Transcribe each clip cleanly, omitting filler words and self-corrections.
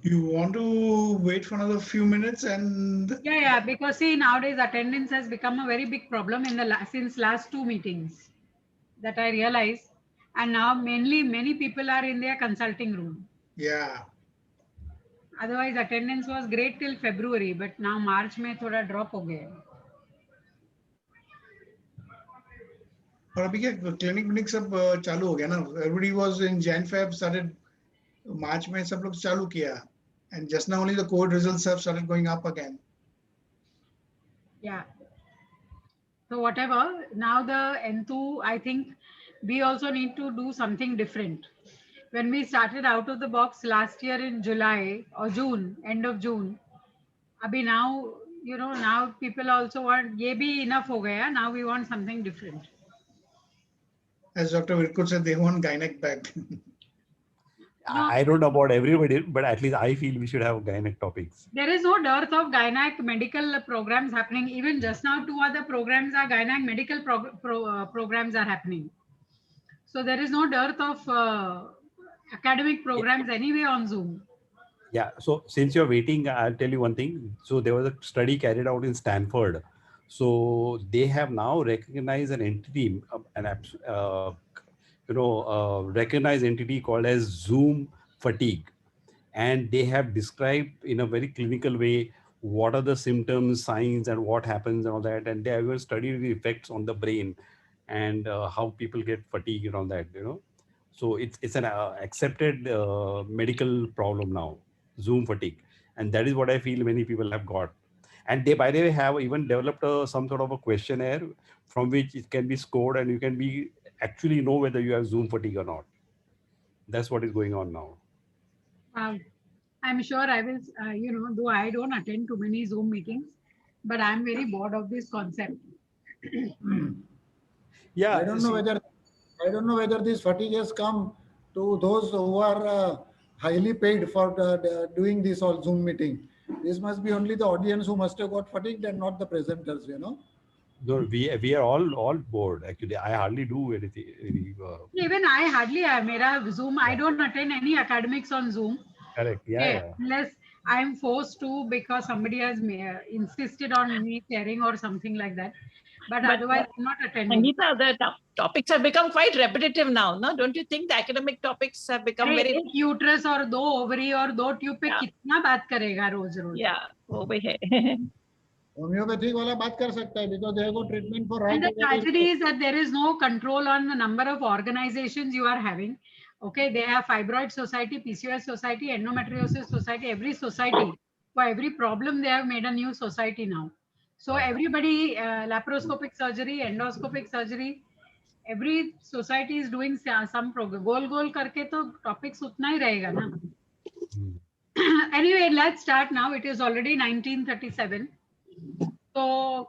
You want to wait for another few minutes and Yeah, because see, nowadays attendance has become a very big problem in the since last 2 meetings that I realized, and now mainly many people are in their consulting room. yeah. Otherwise, attendance was great till February, but now March में थोड़ा drop हो गया. और अभी क्या clinic सब चालू हो गया ना. Everybody was in Jan Feb started. March में सब लोग चालू किया, and just now only the COVID results have started going up again. Yeah. So whatever, now the N2, I think we also need to do something different. When we started out of the box last year in July or June, end of June, abhi now, now people also want, ye bhi enough ho gaya, now we want something different. As Dr. Virkud said, they want gynec back. No, I don't know about everybody, but at least I feel we should have gynec topics. there is no dearth of gynec medical programs happening. Even just now, 2 other programs are gynec medical programs are happening. So there is no dearth of academic programs anyway on Zoom. Yeah. So since you're waiting, I'll tell you one thing. So there was a study carried out in Stanford. So they have now recognized an entity, recognized entity called as Zoom fatigue. And they have described in a very clinical way what are the symptoms, signs, and what happens and all that. And they have even studied the effects on the brain and how people get fatigue and all that, So it's an accepted medical problem now, Zoom fatigue. And that is what I feel many people have got. And they, by the way, have even developed some sort of a questionnaire from which it can be scored and you can be actually know whether you have Zoom fatigue or not. That's what is going on now. I'm sure I will, though I don't attend too many Zoom meetings, but I'm very bored of this concept. Yeah. I don't know whether this fatigue has come to those who are highly paid for doing this all Zoom meeting. This must be only the audience who must have got fatigued and not the presenters, No, we are all bored actually. I hardly do anything. Even I hardly have Zoom. I don't attend any academics on Zoom. Correct. Yeah. Unless I'm forced to because somebody has insisted on me sharing or something like that. But otherwise, I'm not attending. Sangeeta, the topics have become quite repetitive now, no? Don't you think the academic topics have become very... एक uterus और 2 ovary और 2 tube पे कितना बात करेगा रोज रोज? Yeah, वो भी है. Homeopathic वाला बात कर सकता है because they have got treatment for right. And the tragedy is that there is no control on the number of organizations you are having. Okay, they have Fibroid Society, PCOS Society, Endometriosis Society, every society. For every problem, they have made a new society now. So everybody, laparoscopic surgery, endoscopic surgery, every society is doing some program. Goal करके तो topics उतना ही रहेगा ना. Anyway, let's start now. It is already 19:37. So,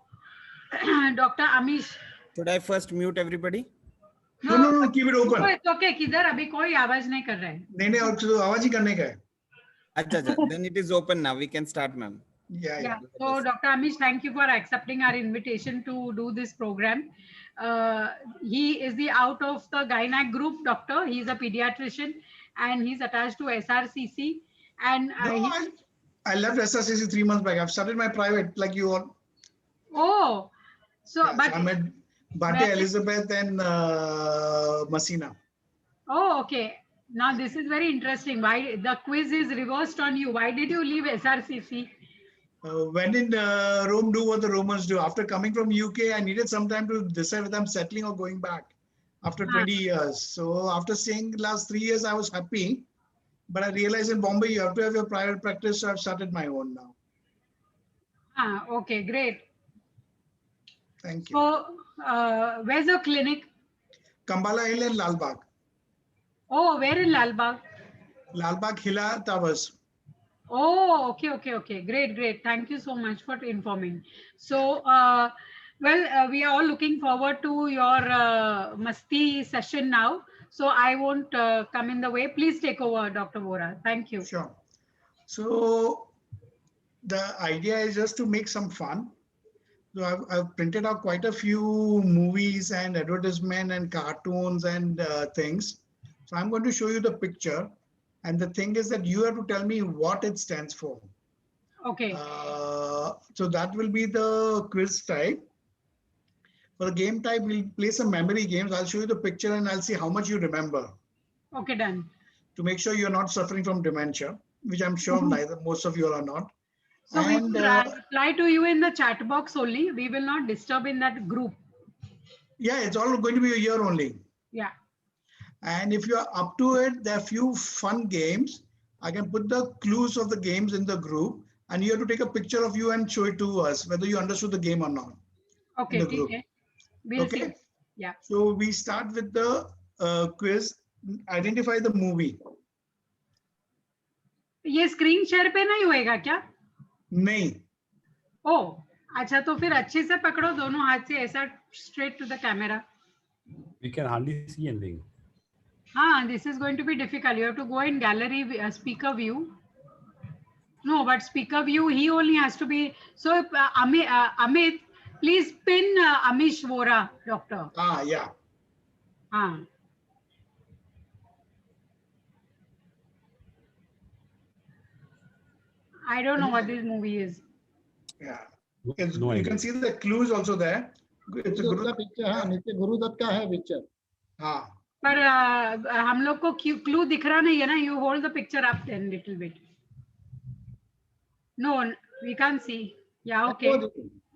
Dr. Amish. Should I first mute everybody? No, keep it open. No, it's okay. किधर अभी कोई आवाज नहीं कर रहा है. नहीं और तो आवाज ही करने का है. अच्छा, then it is open now. We can start, ma'am. Yeah. So, Dr. Amish, thank you for accepting our invitation to do this program. He is the out of the gynec group doctor. He's a pediatrician and he's attached to SRCC. And I left SRCC 3 months back. I've started my private like you all. Oh, so yeah, but I'm at Bate Elizabeth and Messina. Oh, okay. Now this is very interesting. Why the quiz is reversed on you? Why did you leave SRCC? When did Rome do what the Romans do? After coming from UK, I needed some time to decide whether I'm settling or going back after 20 years. So after staying last 3 years, I was happy. But I realized in Bombay, you have to have your private practice. So I've started my own now. Okay, great. Thank you. So where's your clinic? Kambala Hill and Lalbagh. Oh, where in Lalbagh? Lalbagh Hilla Towers. Oh, okay. Great. Thank you so much for informing. So, we are all looking forward to your Masti session now. So I won't come in the way. Please take over, Dr. Vora. Thank you. Sure. So the idea is just to make some fun. So I've printed out quite a few movies and advertisement and cartoons and things. So I'm going to show you the picture And the thing is that you have to tell me what it stands for. Okay. So that will be the quiz type. For the game type, we'll play some memory games. I'll show you the picture and I'll see how much you remember Okay, done. to make sure you're not suffering from dementia, which I'm sure neither most of you are not. So we And will reply to you in the chat box only. We will not disturb in that group. yeah, it's all going to be a year only. Yeah. And if you're up to it, there are few fun games. I can put the clues of the games in the group and you have to take a picture of you and show it to us, whether you understood the game or not. Okay. In the group. Okay. We'll Okay. see. Yeah. So we start with the quiz. Identify the movie. ये screen share पे नहीं होएगा क्या? नहीं. ओ, अच्छा तो फिर अच्छे से पकड़ो दोनों हाथ से ऐसा straight to the camera. We can hardly see anything. हाँ, this is going to be difficult. You have to go in gallery speaker view. No, but speaker view, he only has to be. So Amit, please pin Amish Vora, doctor. Ah, yeah. हाँ. I don't know what this movie is. Yeah. No you idea. can see the clues also there. It's a Guru Guru. का picture, हाँ नीचे गुरुदत्त का है picture. हाँ. पर हम लोग को क्लू दिख रहा नहीं है ना. You hold the picture up then little bit. No, we can't see. Yeah, okay.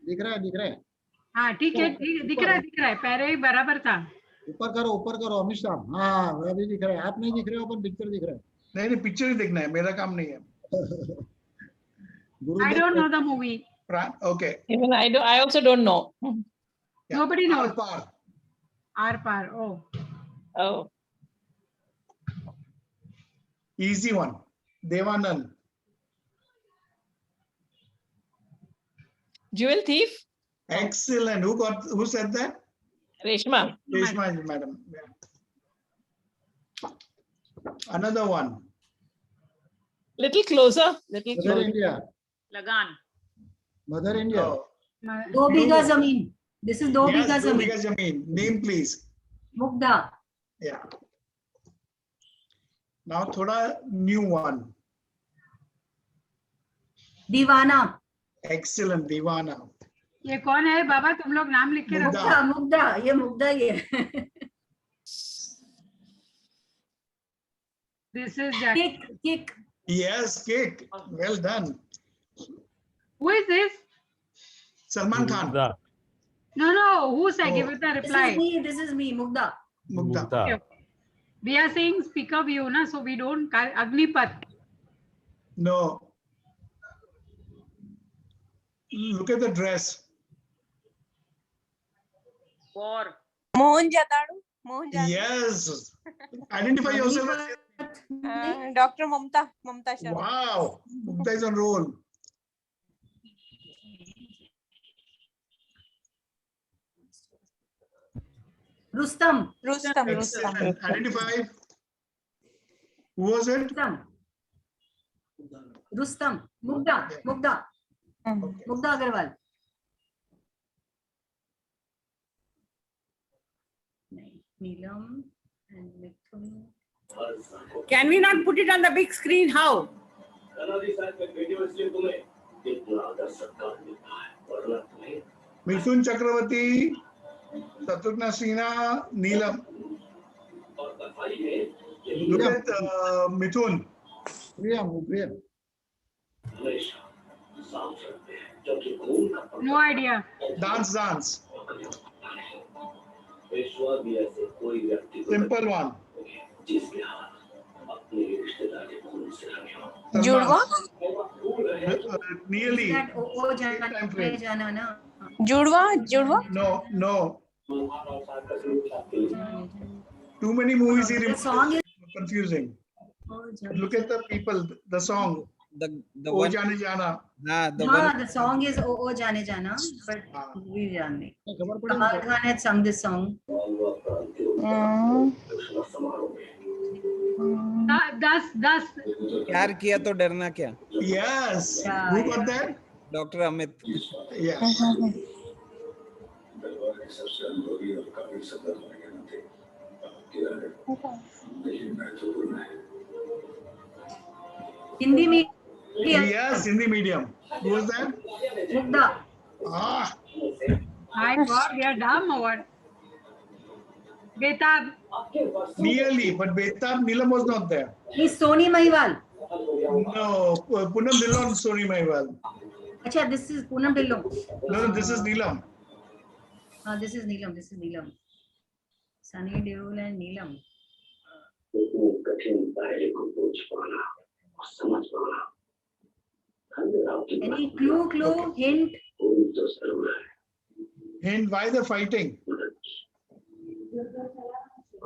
दिख रहा है. हाँ, ठीक है, दिख रहा है. पहले ही बराबर था. ऊपर करो अमित साहब. हाँ, अभी दिख रहा है. आप नहीं दिख रहे हो पर पिक्चर दिख रहा है. नहीं, पिक्चर ही देखना है, मेरा काम नहीं है. I don't know the movie. Okay. Even I also don't know. Yeah. Nobody knows. Arpar. Oh. Oh. Easy one. Devanand. Jewel thief? Excellent. Who said that? Reshma. Reshma, madam. Yeah. Another one. Little closer. Little Mother closer. India. Lagan. Mother India. Oh. दो बीघा जमीन. This is दो बीघा Yes, जमीन. दो बीघा जमीन. Name please. Mugdha. Yeah. Now thoda new one. दीवाना. Excellent. Divana. ये कौन है बाबा? तुम लोग नाम लिख के रखो. मुग्धा. ये मुग्धा ही है. This is Jack. Kick. Yes, Kick. Well done. Who is this? Salman Khan. Mugdha. No. Who said? Give it a reply. This is me. Mugdha. Mugdha. Mugdha. Okay. We are saying speak of you, na? So we don't. Agnipat. No. Look at the dress. War. Mohenjo-daro. Yes. Identify yourself. Dr. Mamta Sharma. Wow. Mugdha is on roll. Rustam. Excellent. Identify. Who was it? Rustam. Mugdha. Okay. Mugdha Agarwal. Neelam and Mithun. Can we not put it on the big screen? How? Mithun Chakravarti, Shatrugna Sinha, Neelam. Look at Mithun. Priya. No idea. Dance. Simple one. Judwa? Nearly. That O Jana na. Judwa? No. Too many movies here. The song is Confusing. Look at the people. The song. The O one. Jane Jana. the song is O Jane Jana, but we jane. Kamal Khan had sung this song. Das. प्यार किया तो डरना क्या? Yes. Yeah, Who got that? Dr. Amit. Yeah. Hindi medium. Yes, Hindi medium. Who was that? Mugdha. Ah, My God, we are dumb or what? Betab. nearly, but Betab Neelam was not there. He's Soni Mahiwal. No, Poonam Dillon, Soni Mahiwal. Acha, this is Poonam Dillon. No, this is Neelam. This is Neelam. This is Neelam. Sunny Deol and Neelam. Any clue, hint? Hint, why they're fighting?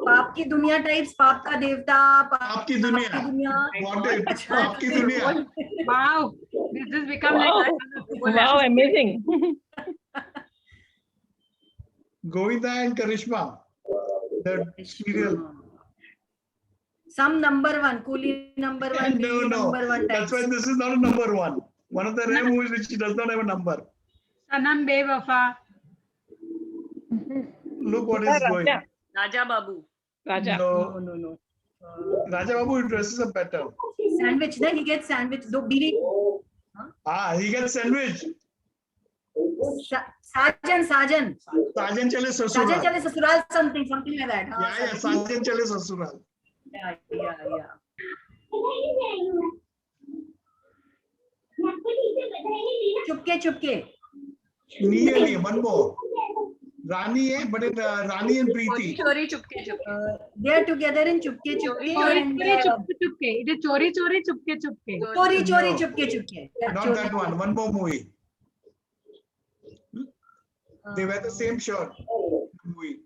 पाप की दुनिया types, पाप का देवता, पाप की दुनिया. What is पाप की दुनिया? Wow, this has become like Wow, amazing. Govinda and Karishma. The serial. Some number one, Coolie number one, No, number one that's types. why this is not a number one. One of the rare movies which does not have a number. Sanam Bewafa. Look what is going. Raja Babu. Raja. No. Raja Babu dresses up better. Sandwich, then he gets sandwich. Do biri. He gets sandwich. Sajan. Sajan Chale Sasural. Sajan Chale Sasural, something like that. Yeah, Sajan Chale Sasural. Yeah. Chupke. Nearly, one more. Rani hai, but in Rani and Preeti. Chori Chupke. They are together in Chupke. Chori Chupke. It is Chori Chupke. Chori Chupke. Yeah, Not that one. One more movie. They wear the same shirt. Movie.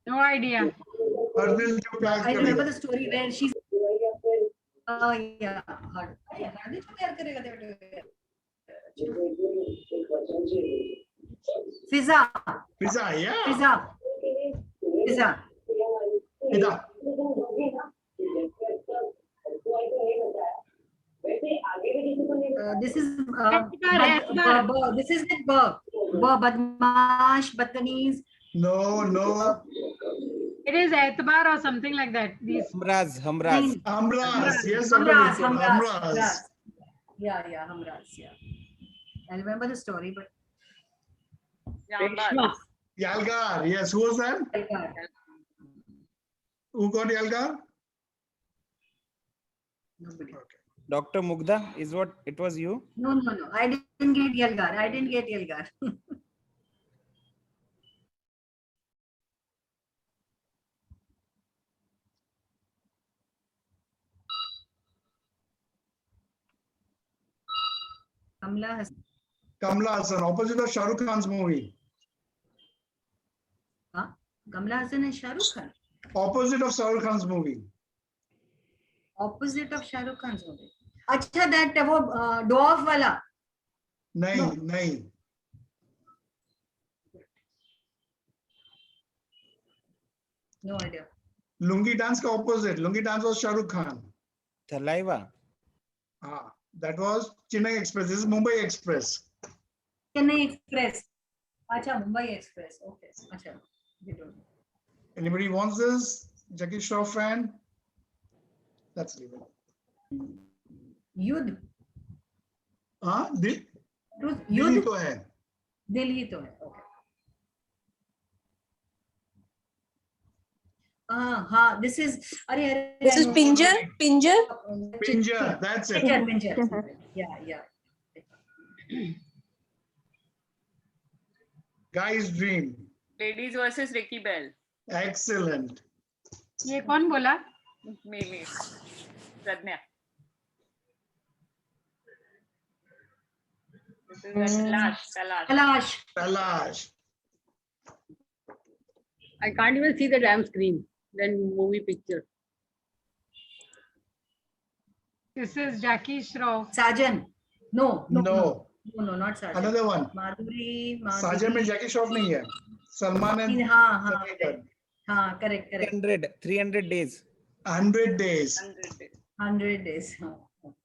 No idea. Ardil jo pyar I remember karega. the story where she's. Yeah. Ardil jo pyar karega, they were together. Fiza. Yeah. Fiza. Ida. This is Etbar. this is the Badmash, Bataniz. No. It is Etbar or something like that. These Hamraz. Hamraz. Yes, Hamraz. Hamraz. Yeah, Hamraz. Yeah. I remember the story, but Yalgar. Yes, who was that? Who got Yalgar? Nobody. Okay. Dr. Mugdha, is what it was you? No. I didn't get Yalgar. Kamala Hassan, opposite of Shah Rukh Khan's movie. Kamala Hassan and Shah Rukh Khan. Opposite of Shah Rukh Khan's movie. Opposite of Shah Rukh Khan's movie. Acha, that dwarf wala. Nahi. No idea. Lungi Dance ka opposite. Lungi Dance was Shah Rukh Khan. Thalaiva. That was Chennai Express. This is Mumbai Express. Chennai Express. Acha, Mumbai Express. Okay. Acha. We don't know. Anybody wants this? Jackie Shroff fan? Let's leave it. Yudh. Dilli Yudh. to hai. Delhi to hai. Okay. This is. This is Pinjar. Pinjar. That's it. Pinjar. Yeah. Guy's Dream. Ladies versus Ricky Bell. Excellent. ये कौन बोला? Me. Pradnya. This is Talash. I can't even see the damn screen. Then movie picture. This is Jackie Shroff. Sajan. No, not Sajan. Another one. Madhuri. Sajan mein Jackie Shroff nahi hai. Salman and correct. 300 days. 100 days. 100 days.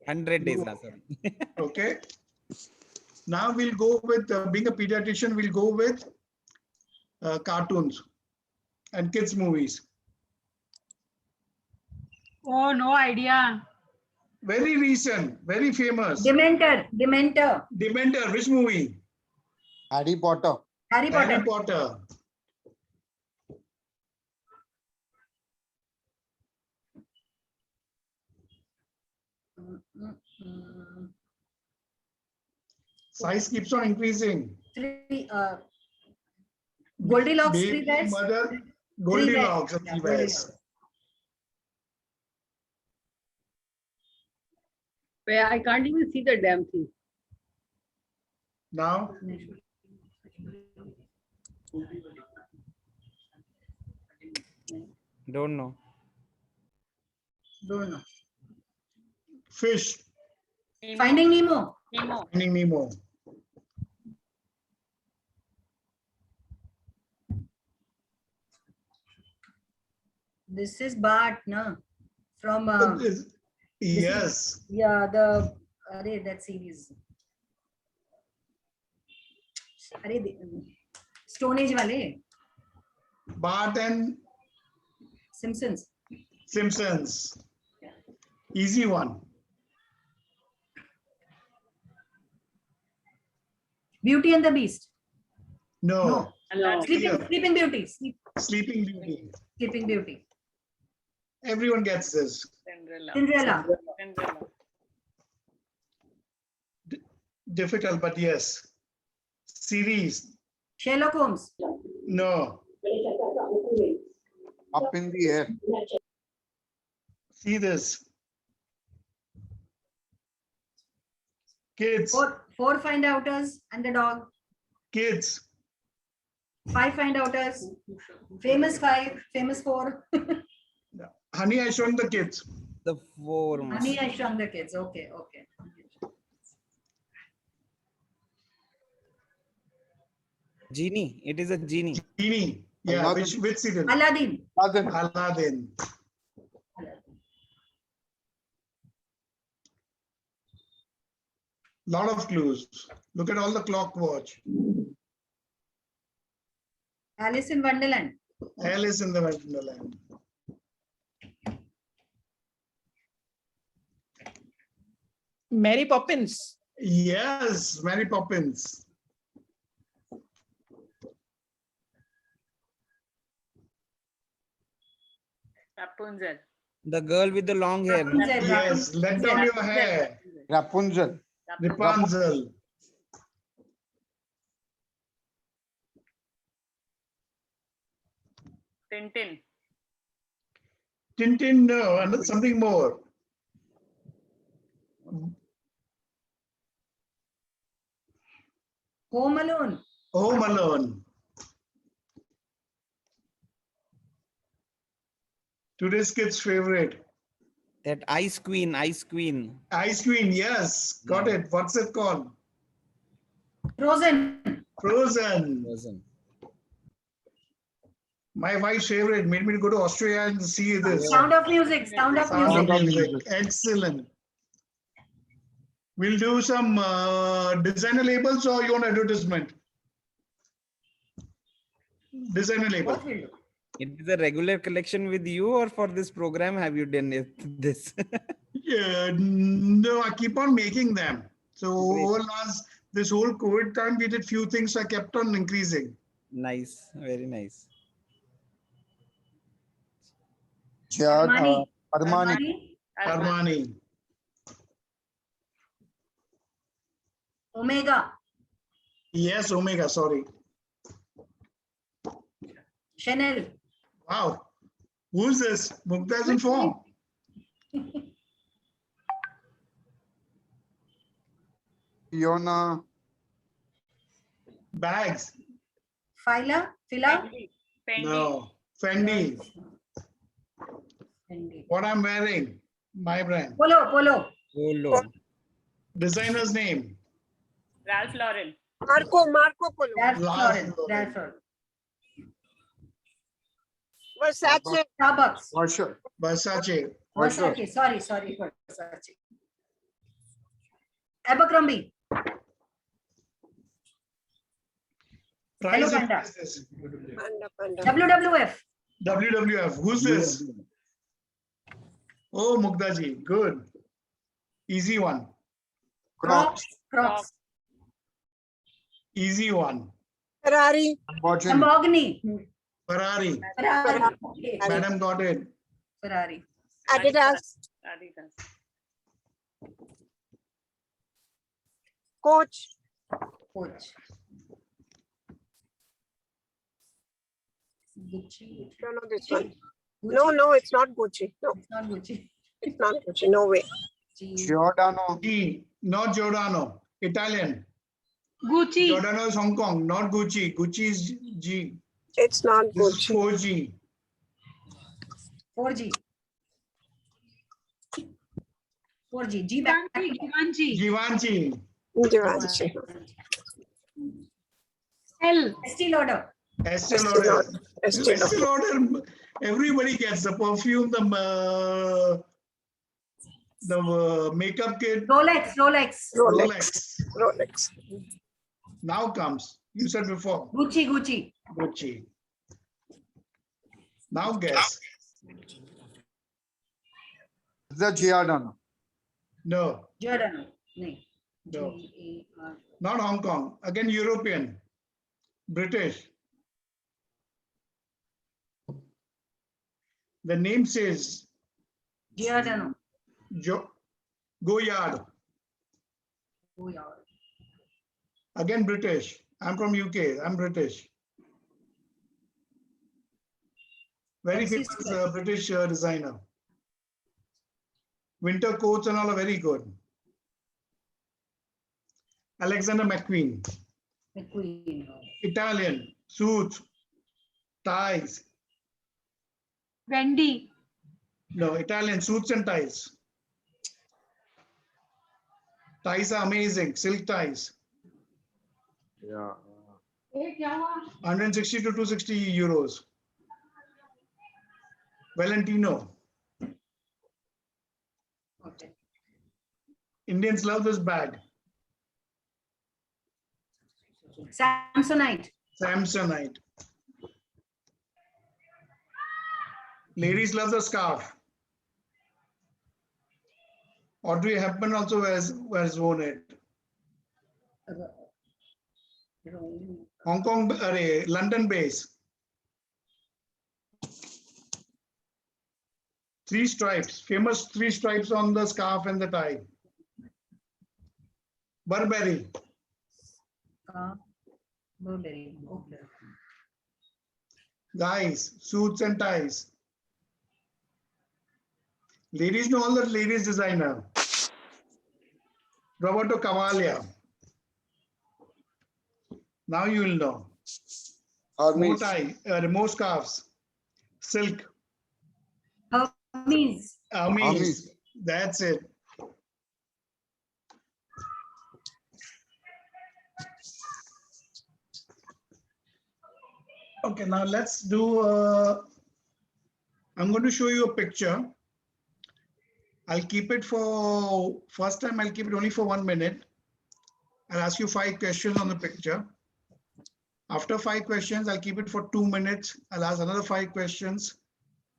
100 days. Sorry. Okay. Now we'll go with, being a pediatrician, we'll go with cartoons. and kids movies. Oh, no idea. Very recent, very famous. Dementor. Dementor, which movie? Harry Potter. Harry Potter. Harry Potter. Size keeps on increasing. Goldilocks, Baby, Three Bears. mother, Goldilocks, Yeah, Three Bears. Goldilocks. Where I can't even see the damn thing. Now, Don't know. Don't know. fish, Finding Nemo. Finding Nemo. This is Bart, no? From Yes, yeah, that series. Stone Age wale. Bart and Simpsons. Simpsons. Easy one. Beauty and the Beast. No. No. Sleeping Beauty. Sleeping Beauty. Sleeping Beauty. Everyone gets this. Cinderella. Difficult, but yes. Series. Sherlock Holmes. No. Up in the air. See this. Kids. Four Find Outers and the dog. Kids. 5 Find Outers. Famous 5. Famous 4. Honey, I Shrunk the Kids. The four. Honey, I Shrunk the Kids. Okay. Genie. It is a genie. Genie. Yeah, Aladdin. which serial? Aladdin. Aladdin. Lot of clues. Look at all the clock watch. Alice in Wonderland. Alice in the Wonderland. Mary Poppins. Yes, Mary Poppins. Rapunzel. The girl with the long hair. Rapunzel. Yes, let down your hair. Rapunzel. Rapunzel. Tintin. Tintin, no, and something more. Home Alone. Home Alone. Today's kids' favorite. That Ice Queen. Ice Queen. Ice Queen, yes, got it. What's it called? Frozen. Frozen. Frozen. My wife's favorite made me to go to Australia and see this. Sound of Music. Sound of Sound Music. of Music. Excellent. We'll do some designer labels, or you want advertisement? Designer label. What will do? It is a regular collection with you, or for this program have you done this? Yeah, no, I keep on making them. So Great. over this whole COVID time, we did few things. So I kept on increasing. Nice. Very nice. Armani. Armani. Armani. Omega. Yes, Omega. Sorry. Chanel. Wow. Who's this? Mukta's in form. Fiona. Bags. Fila. Fendi. No. Fendi. Fendi. What I'm wearing. My brand. Polo. Polo. Designer's name. Ralph Lauren. Marco Polo. Ralph Lauren. Lauren. Versace. Starbucks. Porsche. Versace. Versace. Sorry. Versace. Abercrombie. Price Hello, Panda. is this. Panda. WWF. WWF. Who's this? Oh, Mukdaji. Good. Easy one. Crocs. Crocs. Easy one. Ferrari. Lamborghini. Ferrari. Ferrari. Okay. Madam got it. Ferrari. Adidas. Adidas. Coach. Coach. Gucci. No, no, this one. No, no, it's not Gucci. No, It's not Gucci. it's not Gucci. No way. Giordano. G. Not Giordano. Italian. Gucci. Giordano is Hong Kong, not Gucci. Gucci is G. It's not This is Gucci. 4G. 4G. 4G. G back. Givenchy. Givenchy. Givenchy. L. Estee Lauder. Estee Estee Lauder. Lauder. Estee Estee Lauder. Lauder. Everybody gets the perfume, the makeup kit, Rolex. Rolex. Rolex. Rolex. Now comes. You said before. Gucci. Gucci. Gucci. Now guess. The Giordano. No. Giordano. No. No. G-A-R. Not Hong Kong. Again, European. British. The name says Giordano. Goyard. Oh, yeah. Again, British. I'm from UK. I'm British. Very famous British designer. Winter coats and all are very good. Alexander McQueen. McQueen. Italian. Suits. Ties. Wendy. No, Italian suits and ties. Ties are amazing. Silk ties. Yeah. 160 to 260 euros. Valentino. Okay. Indians love this bag. Samsonite. Samsonite. Ladies love the scarf. Audrey Hepburn also wears worn it. Hong Kong, London base. 3 stripes, famous 3 stripes on the scarf and the tie. Burberry. Burberry. Okay. Guys, suits and ties. Ladies know all the ladies designer. Roberto Cavalli. Now you will know. More tie, more scarves. Silk. Hermes. Hermes. That's it. Okay, now let's do, I'm going to show you a picture. I'll keep it for, first time I'll keep it only for 1 minute. I'll ask you 5 questions on the picture. After 5 questions, I'll keep it for 2 minutes. I'll ask another 5 questions.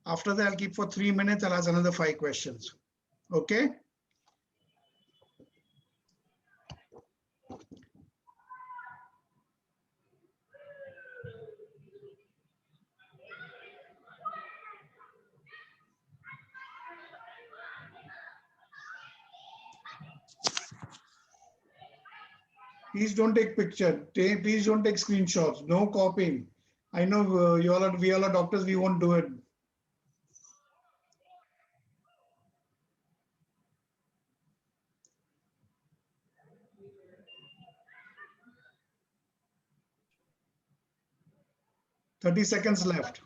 After that, I'll keep for 3 minutes. I'll ask another 5 questions. Okay? Please don't take picture. Please don't take screenshots. No copying. I know we all are doctors. We won't do it. Thirty seconds left.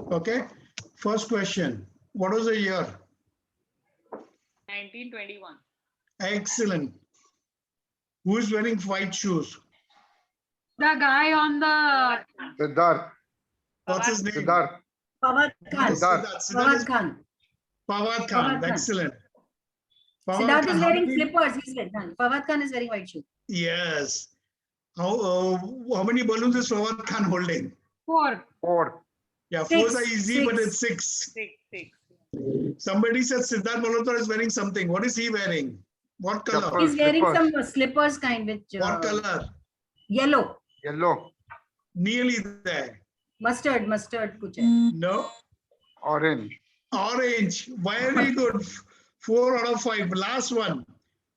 Okay. First question. What was the year? 1921. Excellent. Who is wearing white shoes? The guy on the Siddharth. What's his name? Siddharth. Fawad Khan. Siddharth. Fawad Khan. Fawad Fawad Khan. Khan. Excellent. Fawad Siddharth Khan, is how wearing many- slippers. He's wearing. Fawad Khan is wearing white shoe. Yes. How many balloons is Fawad Khan holding? 4. 4. Yeah, 4s are Six, easy, but six. it's 6. 6. Somebody said Siddharth Malhotra is wearing something. What is he wearing? What color? Chappal. He's wearing Slippers. some slippers kind with What color? yellow. Yellow. Nearly there. Mustard kuch hai. No. Orange. Orange. Very good. 4 out of 5. Last one.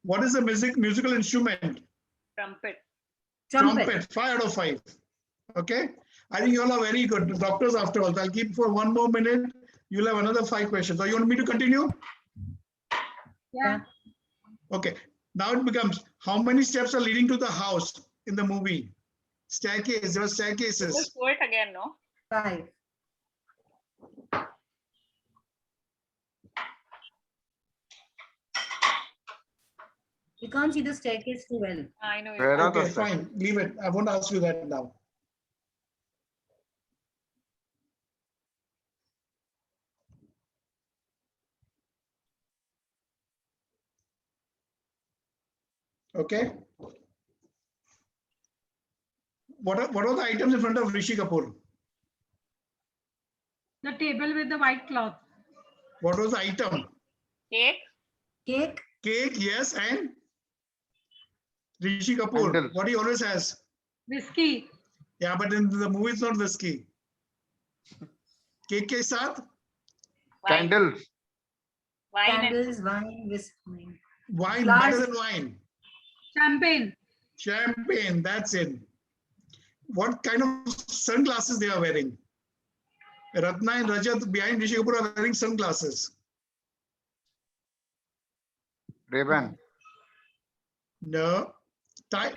What is the musical instrument? Trumpet. Trumpet. 5 out of 5. Okay. I think you all are very good. Doctors, after all. I'll keep for one more minute. You'll have another 5 questions. So you want me to continue? Yeah. Okay. Now it becomes, how many steps are leading to the house in the movie? Staircase. There are staircases. Just go it again, no? 5. You can't see the staircase too well. I know. Where are Okay, the steps? fine. Leave it. I won't ask you that now. Okay. What are the items in front of Rishi Kapoor? The table with the white cloth. What was the item? Cake. Cake. Cake, yes, and Rishi Kapoor. Candle. What he always has. Whiskey. Yeah, but in the movie it's not whiskey. Cake ke saath? Wine. Candles. Wine and Candles, wine, whiskey. Wine, Glass. better than wine. Champagne. Champagne, that's it. What kind of sunglasses they are wearing? Ratna and Rajat behind Rishi Kapoor are wearing sunglasses. Ray-Ban. No. Type.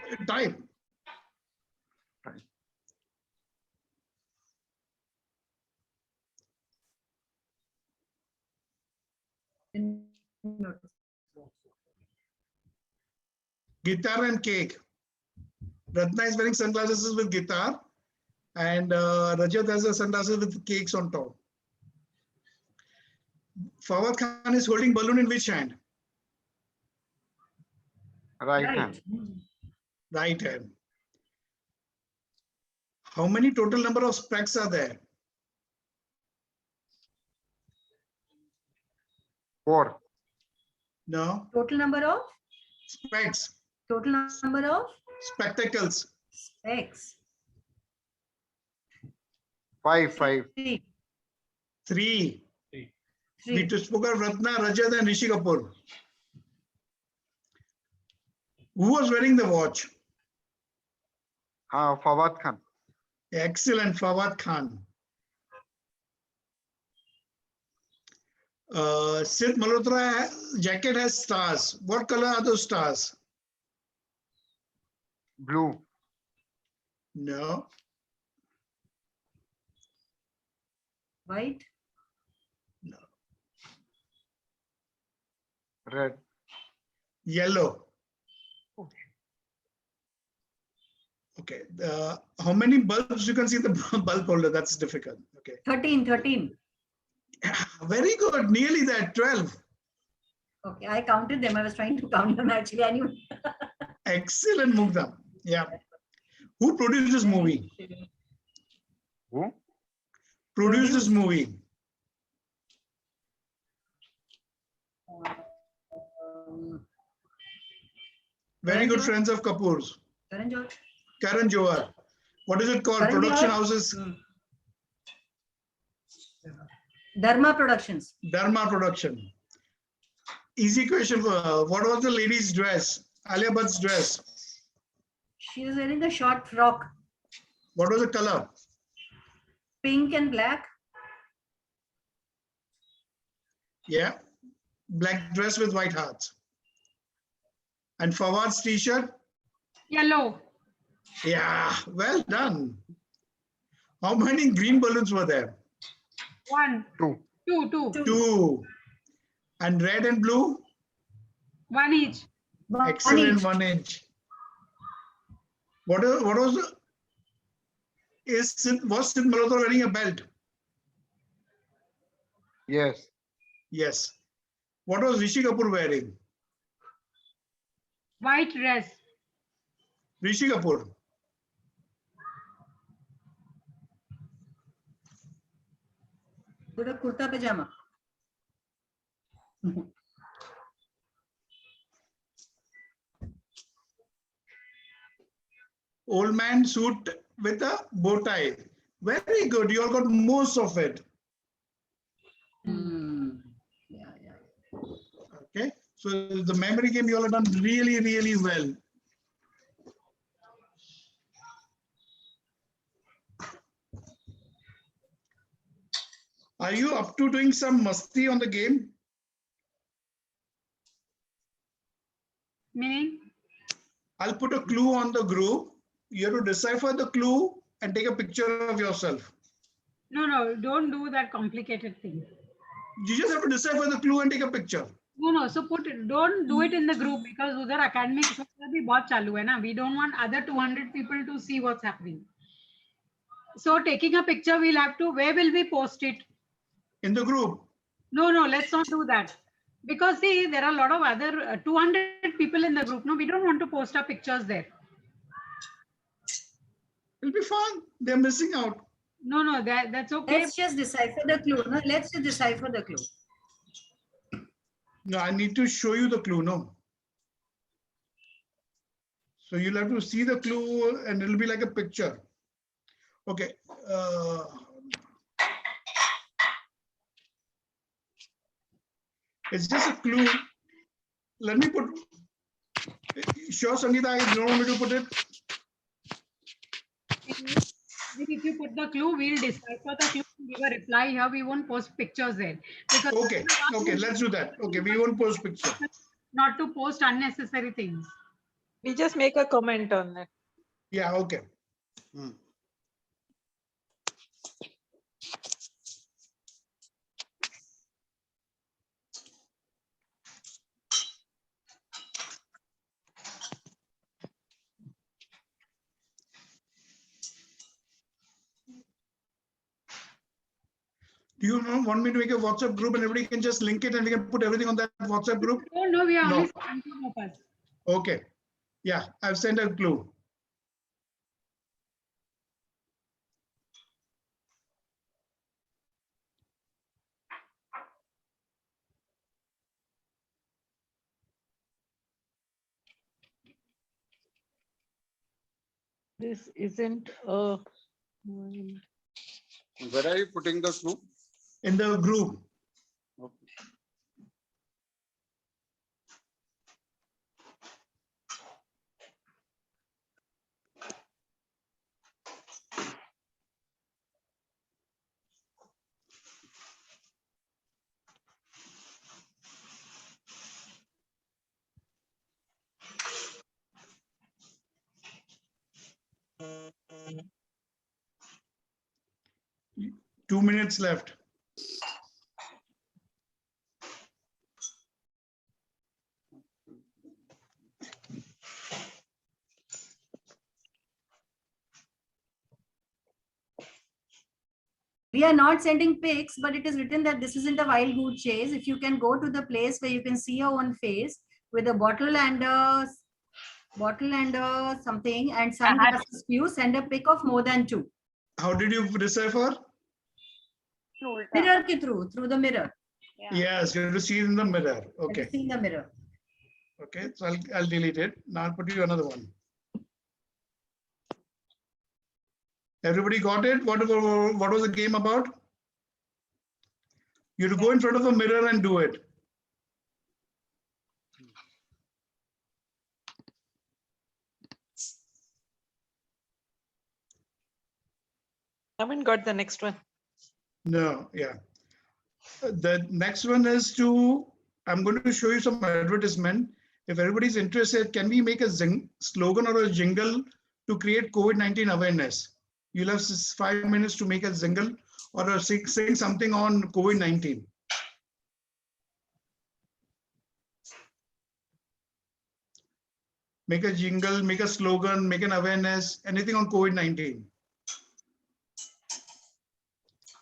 Guitar and cake. Ratna is wearing sunglasses with guitar, and Rajat has the sunglasses with cakes on top. Fawad Khan is holding balloon in which hand? Right hand. Right hand. How many total number of specs are there? 4. No. Total number of? Specs. Total number of? Spectacles. Specs. 5. 3. 3. We 3. just spoke of Ratna, Rajat and Rishi Kapoor. Who was wearing the watch? Fawad Khan. Excellent, Fawad Khan. Sid Malhotra jacket has stars. What color are those stars? Blue. No. White. Red. Yellow. Okay. How many bulbs you can see in the bulb holder? That's difficult. Okay. 13. Very good. Nearly that. 12. Okay, I counted them. I was trying to count them actually. I knew. Excellent, Mugdha. Yeah. Who produced this movie? Who? Produced this movie. Very good friends of Kapoor's. Karan Johar. Karan Johar. What is it called? Karan Production Johar? houses. Dharma Productions. Dharma Production. Easy question. What was the lady's dress? Alia Bhatt's dress. She was wearing a short frock, What was the color? pink and black. Yeah. Black dress with white hearts. And Fawad's t-shirt? Yellow. Yeah, well done. How many green balloons were there? 1. 2. 2. 2. And red and blue? 1 each. Excellent, 1 inch. What was Was Sid Malhotra wearing a belt? Yes. Yes. What was Rishi Kapoor wearing? White dress. Rishi Kapoor. Kurta pajama. Old man suit with a bow tie. Very good. You all got most of it. Okay. So the memory game you all have done really, really well. Are you up to doing some masti on the game? Meaning? I'll put a clue on the group. You have to decipher the clue and take a picture of yourself. No, don't do that complicated thing. You just have to decipher the clue and take a picture. No. So don't do it in the group because udhar academic bhi bahut chalu hai na. We don't want other 200 people to see what's happening. So taking a picture, we'll have to. Where will we post it? In the group. No, let's not do that. Because see, there are a lot of other 200 people in the group. No, we don't want to post our pictures there. It'll be fun. They're missing out. No, that's okay. Let's just decipher the clue. No, let's just decipher the clue. No, I need to show you the clue. No. So you'll have to see the clue and it'll be like a picture. Okay. It's just a clue. Let me put. Sure, Sangeeta, you don't want me to put it? If you put the clue, we'll decipher the clue and give a reply here. We won't post pictures there. Because okay, let's do that. Okay, we won't post pictures. Not to post unnecessary things. We just make a comment on that. Yeah, okay. Do you want me to make a WhatsApp group and everybody can just link it and we can put everything on that WhatsApp group? No, we are only 17 of us. Okay. Yeah, I've sent a clue. This isn't a. Where are you putting the clue? In the group. Okay. Two minutes left. We are not sending pics, but it is written that this isn't a wild goose chase. If you can go to the place where you can see your own face with a bottle and something and sunglasses, you send a pic of more than 2. How did you decipher? Mirror through the mirror. Yes, you have to see it in the mirror. Okay. See in the mirror. Okay, so I'll delete it. Now I'll put you another one. Everybody got it? What was the game about? You have to go in front of a mirror and do it. Haven't got the next one. No, yeah. The next one is I'm going to show you some advertisement. If everybody's interested, can we make a slogan or a jingle to create COVID-19 awareness? You'll have 5 minutes to make a jingle or sing something on COVID-19. Make a jingle, make a slogan, make an awareness, anything on COVID-19.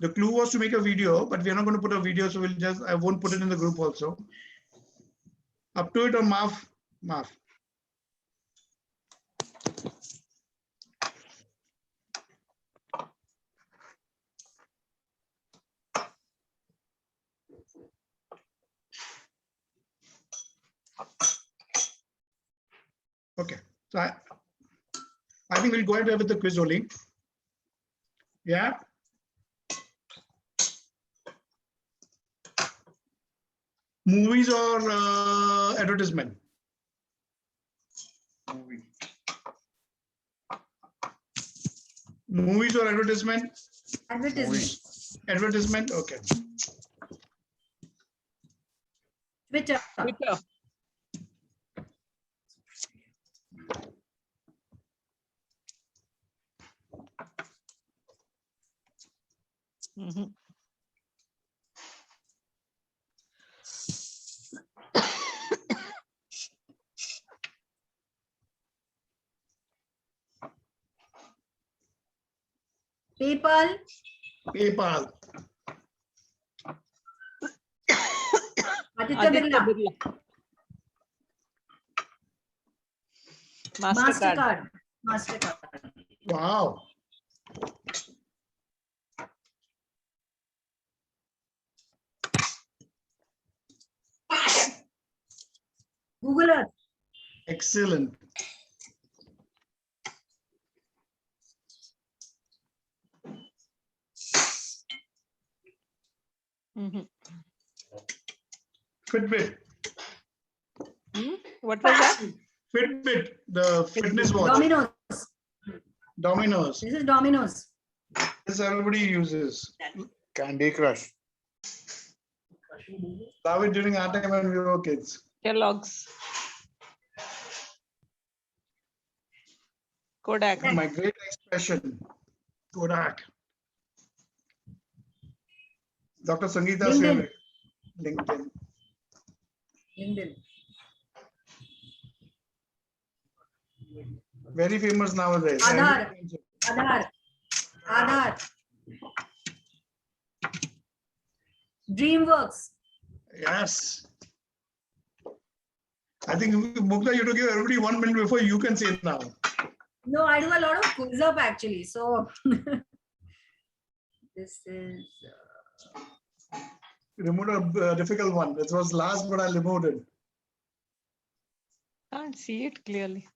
The clue was to make a video, but we're not going to put a video, so I won't put it in the group also. Up to it or Marv? Marv. Okay, so I think we'll go ahead with the quiz only. Yeah. Movies or advertisement? Movies or advertisement? Advertisement. Advertisement, okay. Twitter. Twitter. Mhm. PayPal. PayPal. Aditya Birla. Mastercard. Mastercard. Wow. Google Earth. Excellent. Mhm. Fitbit. What was that? Fitbit, the fitness watch. Domino's. Domino's. This is Domino's. This everybody uses. Candy Crush. Love it during our time when we were kids. Kellogg's. Kodak. My great expression. Kodak. Dr. Sangeeta's LinkedIn. favorite. LinkedIn. LinkedIn. Very famous nowadays. Aadhaar. Aadhaar. DreamWorks. Yes. I think Mukta, you have to give everybody 1 minute before you can say it now. No, I do a lot of quiz up actually. So this is Removed a difficult one. It was last, but I removed it. Can't see it clearly.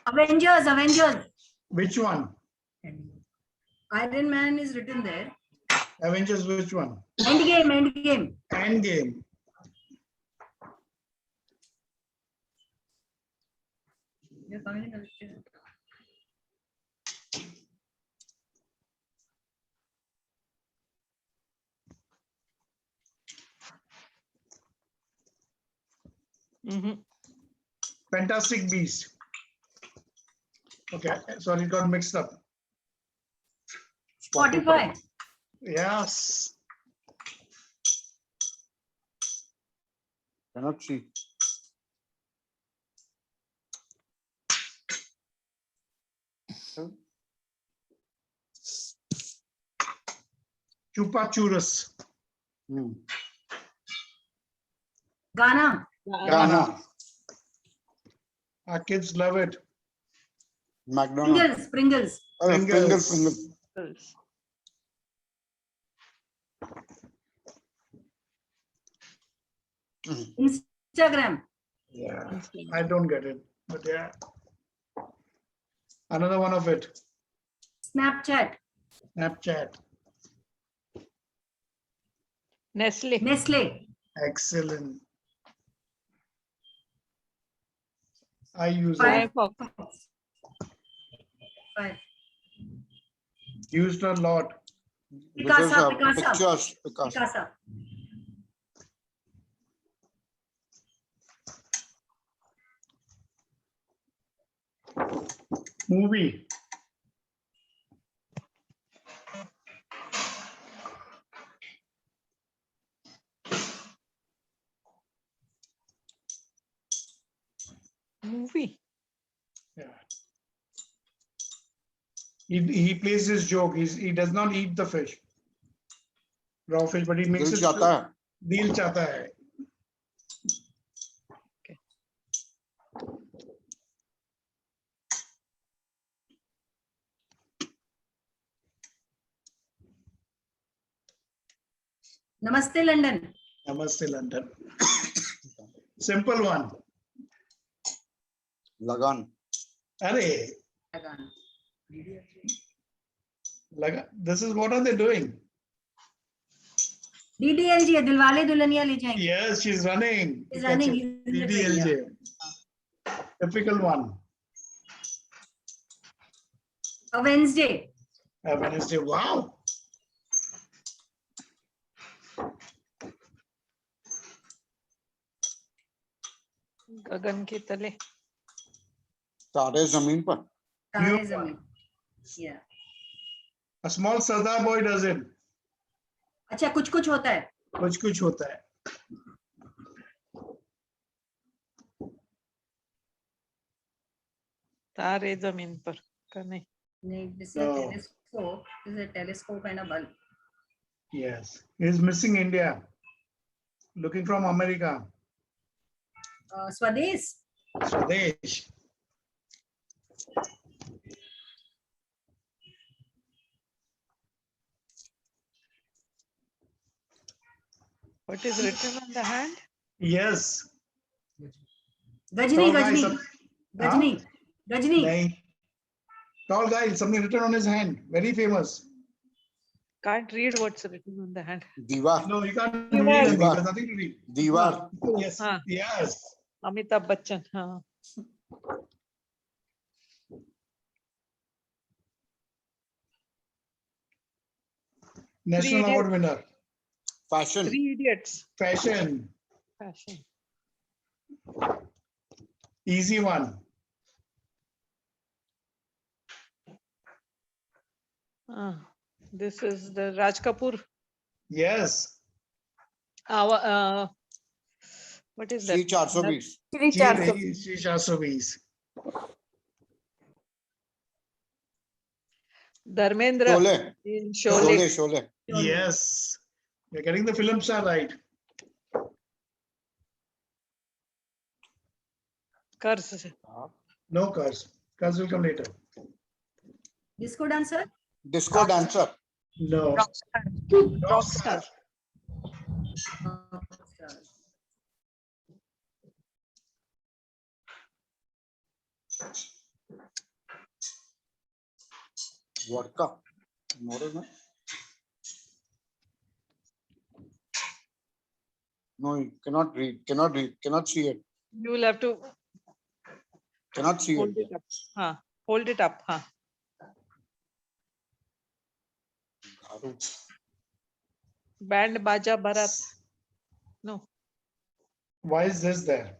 Avengers. Which one? Iron Man is written there. Avengers, which one? Endgame. Endgame. You're coming in the picture. Fantastic Beast. Okay, sorry, it got mixed up. Spotify. Yes. Cannot see. Chupa Churus. Ghana. Ghana. Our kids love it. McDonald's. Pringles. Oh, Pringles. Instagram. Yeah, I don't get it, but yeah. Another one of it. Snapchat. Nestle. Excellent. I use Firefox. Five. Used a lot. Picasa. Movie. movie. Yeah. He plays his joke. He does not eat the fish, raw fish, but he makes दिल it. चाहता है Dil chata hai. Namaste, London. Namaste, London. Simple one. लगान Arey, Lagan. this is what are they doing? DDLJ, Dilwale Dulhaniya Le Jayenge. Yes, she's running. He's Catch running. it. He's in the train, DDLJ. Typical one. A Wednesday. A Wednesday. Wow. गगन के तले. तारे जमीन पर Tare Zameen. Yeah. A small Sardar boy does it. अच्छा, कुछ कुछ होता है. कुछ होता है. तारे जमीन पर का नहीं. नहीं, this is No. a telescope. This is a telescope and a bulb. Yes. He's missing India. Looking from America. Swadesh. Swadesh. What is written on the hand? Yes. Gajni, Tall guy, Gajni. Gajni. Gajni. Nahi. Tall guy, something written on his hand. Very famous. Can't read what's written on the hand. दीवार No, you can't Dीvar. read anything. There's nothing to read. दीवार Yes. हाँ. Yes. Amitabh Bachchan. हाँ. National Three Award winner. Fashion 3 Idiots. Fashion. Fashion. Easy one. This is the Raj Kapoor. Yes. What is that? See 420 Shri She Charso. She 420. Dharmendra Sholay in Sholay Sholay. Sholay Yes. You're getting the film star right. Curse. No curse. Curse will come later. Disco dancer. Disco dancer No. Rockstar. Vodka मोरे में no you cannot see it You will have to cannot see hold it it up. Hold it up. दारू Band Baja Bharat. No. Why is this there?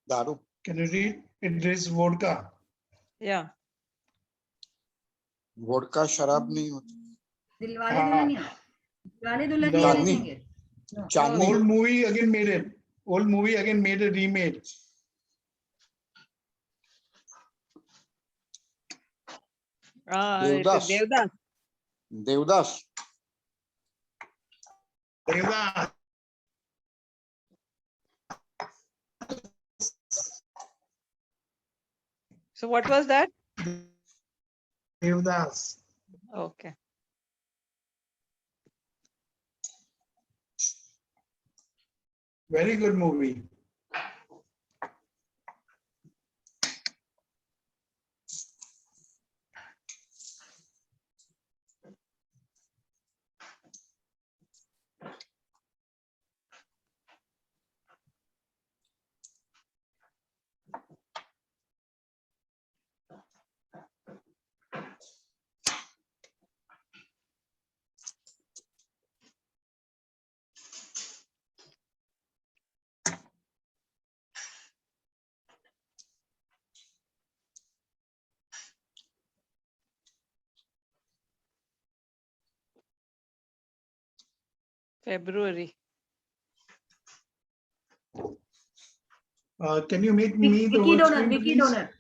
दारू Can you read? It is vodka. Yeah. Vodka शराब नहीं होती Dilwale Dulhaniya. Dilwale Dulhaniya Le Chandni Jayenge. Chandni Old movie again made it. Old movie again made a remade. It is Devdas. Devdas. Devdas Devdas. So what was that? Devdas. Okay. Very good movie. February. Can you make me the Wiki whole donor, screen, wiki please? donor.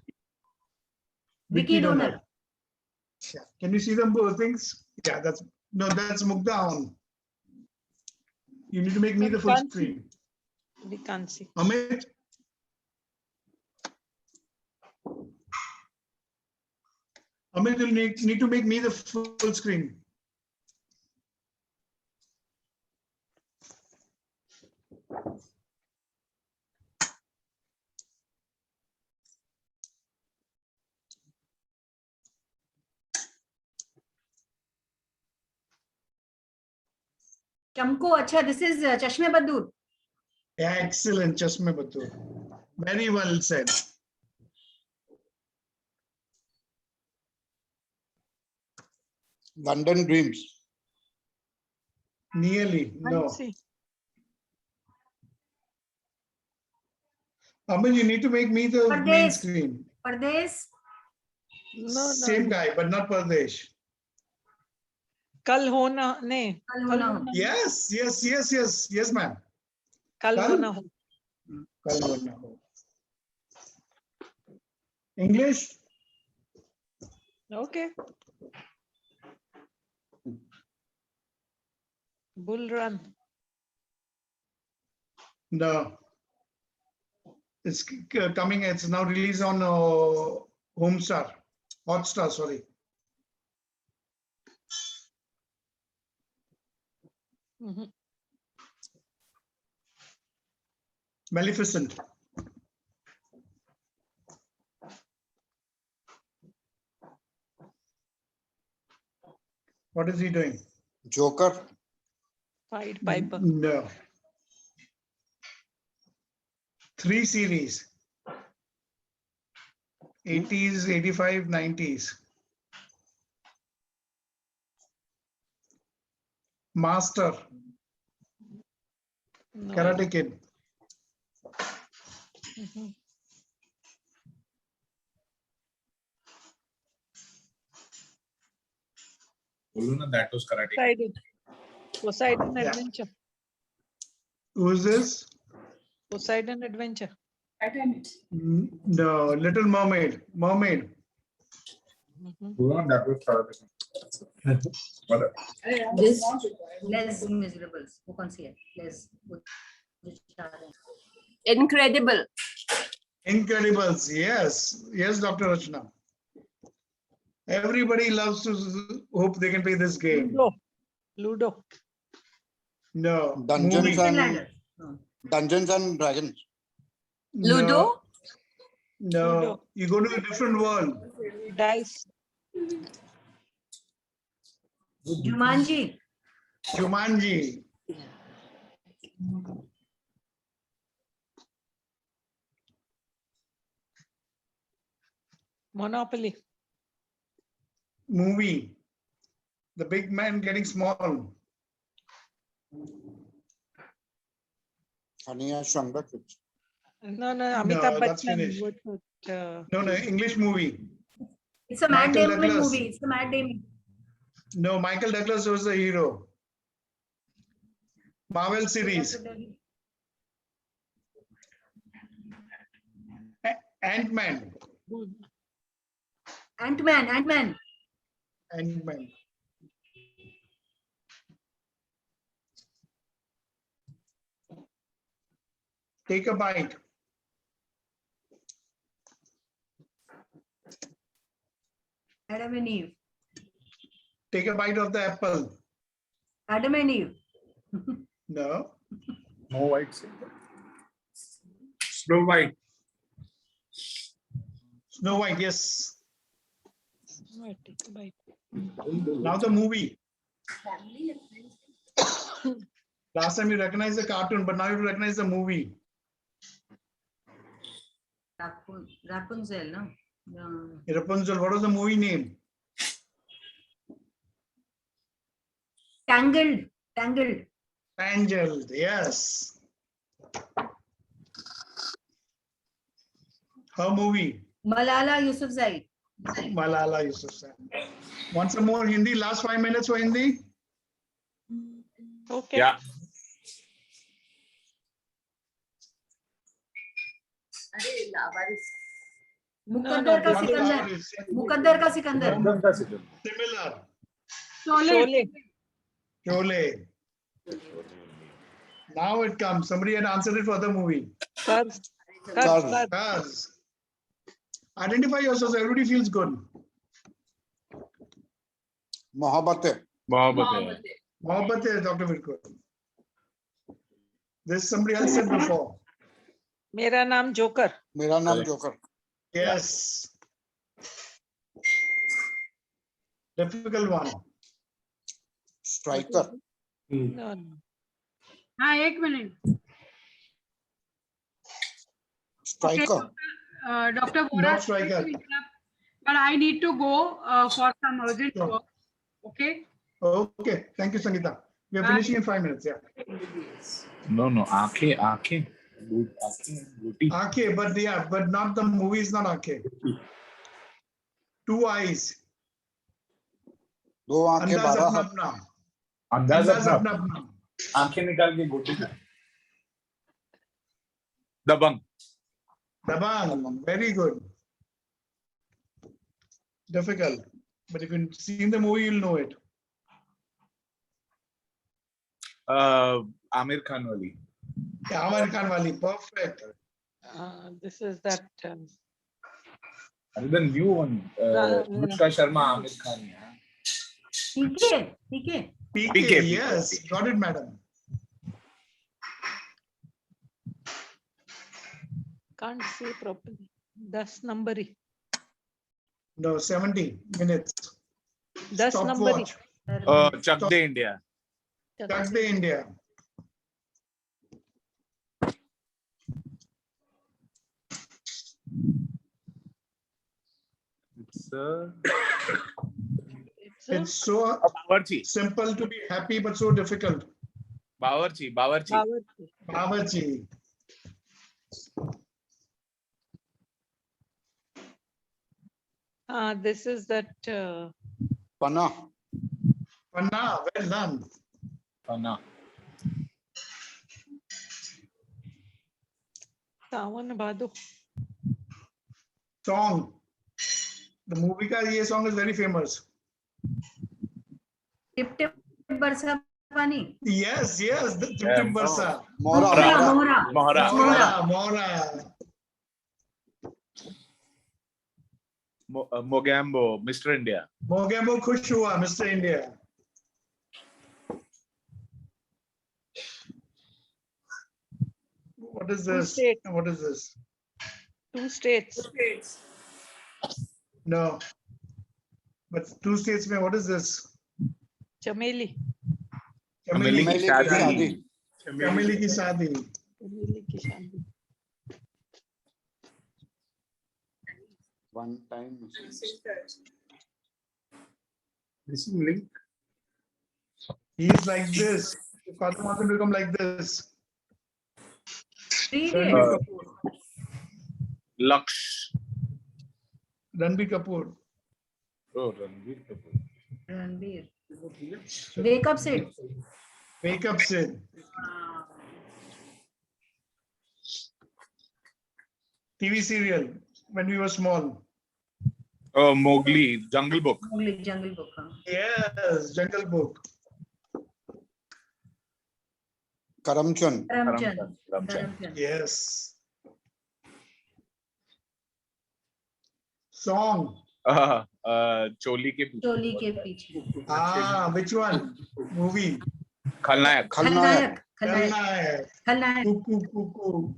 Wiki donor. Yeah. Can you see them both things? Yeah, that's Mugdha on. You need to make me No, the we full can't see. screen. We can't see. Amit? Amit, you'll need to make me the full screen. Chamko, acha, this is Chashme Badur. Excellent, Chashme Batur. Very well said. London Dreams. Nearly, no. Can't see. Amit, you need to make me the main Pardes. screen. Pardes. No, Same no. guy, but not Pardesh. Kal hona, ne. Kal Kal hona ho. hona. Yes, ma'am. Kal Kal? hona ho. Kal hona ho. English? Okay. Bull run. No. It's coming, it's now released on Hotstar, sorry. Mhm. Maleficent. What is he doing? Joker. Pied Piper. No. 3 series. 80s, 85, 90s. Master. No Karate idea. Kid. Mhm. That was Karate. Poseidon. Poseidon Yeah. Adventure. Who's this? Poseidon Adventure. No, Little Mermaid. Mermaid. Mhm. That was Karate. This Les Miserables. वो कौन सी है? Les. Incredible. Incredibles. Yes. Yes, Dr. Rachna. Everybody loves to hope they can play this game. Ludo. Ludo. No. Dungeons Movie. and Dungeons and Dragons. Ludo? No. Ludo. You go to a different world. Dice. Jumanji. Jumanji. Monopoly. Movie. The big man getting small. Honey, I Shrunk the Kids. No, Amitabh that's Bachchan. finished. What, No, English movie. It's a Matt Michael Damon Douglas. movie. It's a Matt Damon. No, Michael Douglas was the hero. Marvel series. Ant-Man. Ant-Man. Ant-Man. Take a bite. Adam and Eve. Take a bite of the apple. Adam and Eve. No. Snow White. Snow White. Snow White, yes. Right, take a bite. Now the movie. Last time you recognized the cartoon, but now you recognize the movie. Rapunzel, no? Rapunzel, what was the movie name? Tangled. Tangled, yes. Her movie. Malala Yousafzai. Malala Yousafzai. Want some more Hindi? Last 5 minutes for Hindi? Okay. Yeah. मुकद्दर का सिकंदर, मुकद्दर का Sikandar, Similar. Sholay. Sholay. Now it comes. Somebody had answered it for the movie. Cars. Cars. Identify yourselves. Everybody feels good. Mohabbat hai. Mohabbat hai, Dr. Virkur. This somebody else said before. मेरा नाम joker. मेरा नाम joker. Yes. Difficult one. Striker. No, no. हाँ, एक minute. Striker. Dr. Not Vora, striker. but I need to go for some urgent Sure. work. Okay. Okay. Thank you, Sangeeta. We are finishing in 5 minutes. Yeah. No, aankheं. Aake, but yeah, but not the movie is not Aake. 2 eyes. दो आंखें Andaz 12 apna हाथ. apna. अंदाज Andaz अपना apna apna. आंखें निकाल के गोटी खा. दबंग. Dabang. Very good. Difficult. But if you've seen the movie, you'll know it. Aamir Khan वाली. Yeah, Amar Khan wali. Perfect. This is that. The new one. Anushka Sharma, Amir Khan. PK. PK, yes. Got it, madam. Can't say properly. 10 number. No, 70 minutes. 10 number. Stopwatch. Chak De India. That's the India. It's so Bawarchi. simple to be happy, but so difficult. Bawarchi. Bawarchi. This is that. Panna. Panna, well done. Panna. Sawan Bhadro. Song. The movie ka ye song is very famous. Tip tip बरसा पानी. Yes, the Tip Tip Barsa. Mohra. Mogambo, Mr. India. Mogambo Khush Hua, Mr. India. What is this? What is this? 2 states. No. But 2 states, mein, what is this? Chameli. Chameli की शादी. Chameli ki shaadi. Chameli ki shadi. One time. This is link. He's like this. Fatima Hassan will become like this. Laksh. Ranbir Kapoor. Oh, Ranbir Kapoor. Ranbir. Wake up Sid. Wake up Sid. TV serial when we were small. Oh, Mowgli, Jungle Book. Jungle Book. Yes, Jungle Book. Karamchand. Yes. Song. Choli ke पीछे. Which one? Movie. Khalnayak. Khalnayak. Cuckoo.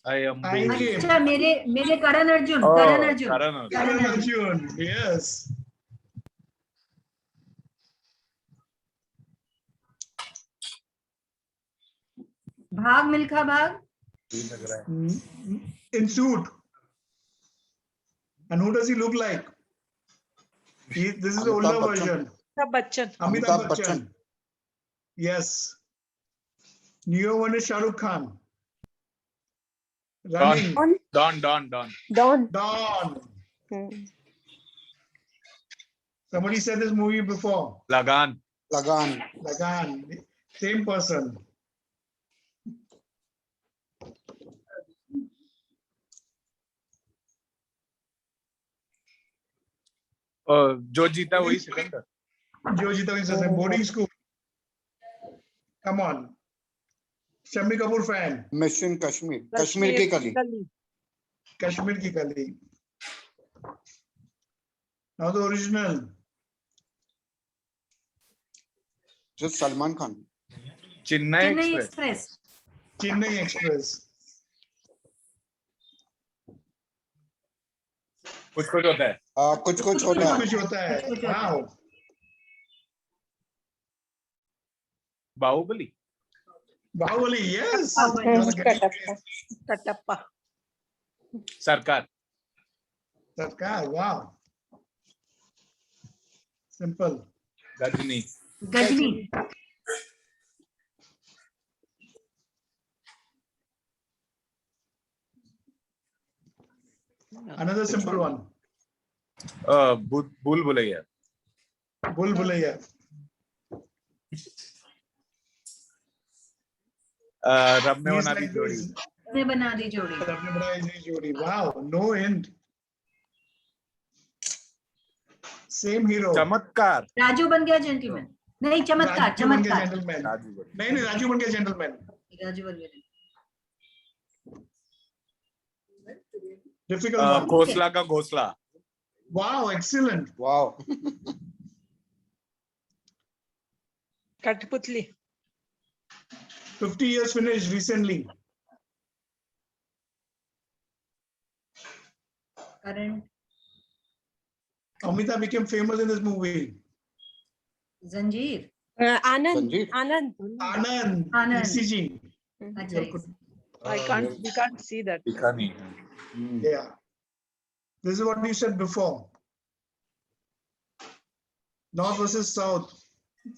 I am. अच्छा मेरे Karan Arjun. Karan Arjun. Yes. भाग मिल्खा भाग. In suit. And who does he look like? This is the older version. Amitabh Bachchan. Yes. Newer one is Shah Rukh Khan. Running. Don. Somebody said this movie before. Lagan. Lagan. Lagan. Same person. जो जीता वही सिकंदर. जो जीता वही Sikandar. Boarding school. Come on. Shammi Kapoor fan. Mission Kashmir. Kashmir ki Kali. Kashmir ki Kali. Now the original. Just Salman Khan. Chennai Chennai Express. Express. Chennai Express. कुछ होता है. कुछ होता है. कुछ होता है. Wow. Baahubali. Bahubali, yes. Katappa. सरकार. Sarkar, wow. Simple. Gajini. Gajini. Another simple one. Bhul Bhulaiya. Bhul Bhulaiya. रब ने बना दी जोड़ी. ने बना दी जोड़ी. रब ने बना दी जोड़ी. Wow, no end. Same hero. चमत्कार. राजू बन गया जेंटलमैन. नहीं चमत्कार. राजू बन गया चमत्कार. जेंटलमैन. नहीं राजू बन गया जेंटलमैन. राजू बन गया. Difficult one. घोसला का घोसला. Wow, excellent. Wow. Katputli. 50 years finished recently. Current. Amita became famous in this movie. Zanjeer. Anand. Sanjeev. Anand. Anand. Anand. ECG. अच्छा. We can't see that. दिखा नहीं. Yeah. This is what you said before. North versus South.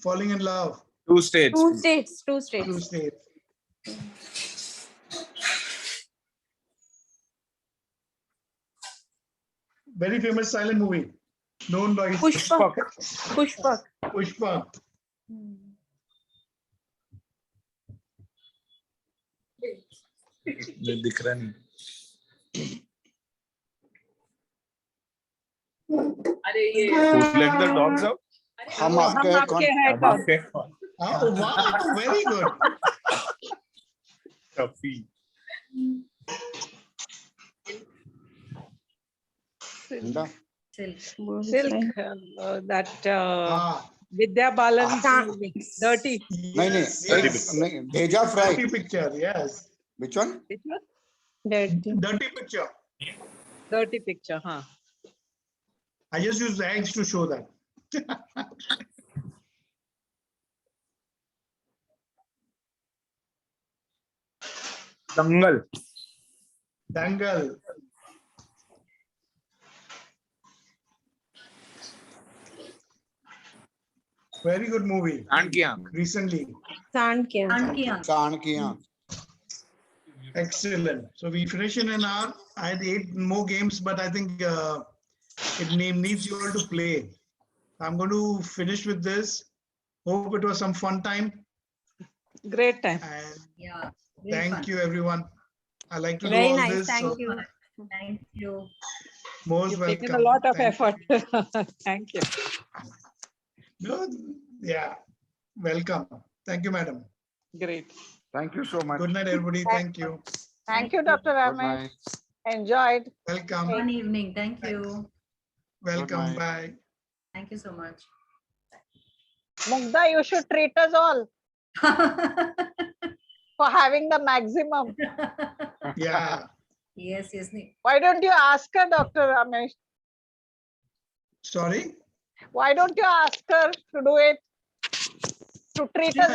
Falling in love. Two states. Two states. Two states. Two states. Very famous silent movie. Known by Pushpak. Pushpak. Pushpak. दिख रहा नहीं. Who let the dogs out? हम आपके हम आपके. Oh, wow, very good. Tuffy. Inda. Silk. That Vidya Balan movie. Dirty. नहीं भेजा fry. Dirty picture, yes. Which one? Which one? Dirty picture. Dirty picture, huh? I just use eggs to show that. Dangal. Dangal. Very good movie. Sand ki aankh. Recently. Sand ki aankh. Sand ki aankh. Excellent. So we finish in an hour. I had 8 more games, but I think it needs you all to play. I'm going to finish with this. Hope it was some fun time. Great time. And Yeah. thank you, everyone. I like to Very do all nice. this. Thank so you. Thank you. Most You've welcome. taken a lot of Thank effort. Thank you. No, yeah. Welcome. Thank you, madam. Great. Thank you so much. Good night, everybody. Thank you. Thank you, Dr. Good Ramesh. night. Enjoyed. Welcome. Fun evening. Thank you. Welcome. night. Bye. Thank you so much. Mugdha, you should treat us all for having the maximum. Yeah. Yes, yes. Why don't you ask her, Dr. Ramesh? Sorry. Why don't you ask her to do it? To treat us